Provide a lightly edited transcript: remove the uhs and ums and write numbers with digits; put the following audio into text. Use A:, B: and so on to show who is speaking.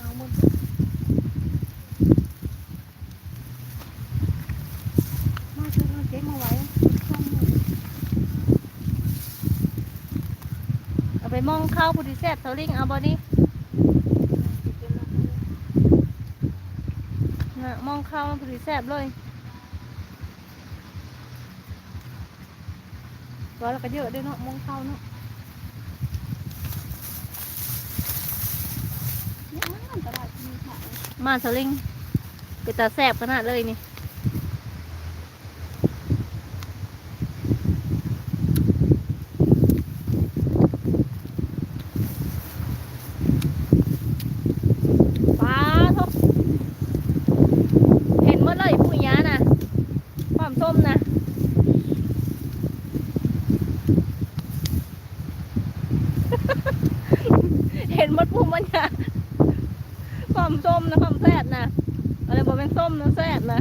A: เอาหมดมาซื้อมาเจ๊มาไว้ช่องหนึ่งเอาไปมองข้าวผู้ที่แซ่บเทาลิงเอาบอดี้นะมองข้าวผู้ที่แซ่บเลยร้อยแล้วก็เยอะด้วยเนาะมองข้าวเนาะมาเทาลิงเป็นตาแซ่บขนาดเลยนี่ป้าทบเห็นหมดเลยผู้หญิงนะความส้มนะเห็นหมดผู้มันนะความส้มนะความแซ่บนะอะไรบอกเป็นส้มนะแซ่บนะ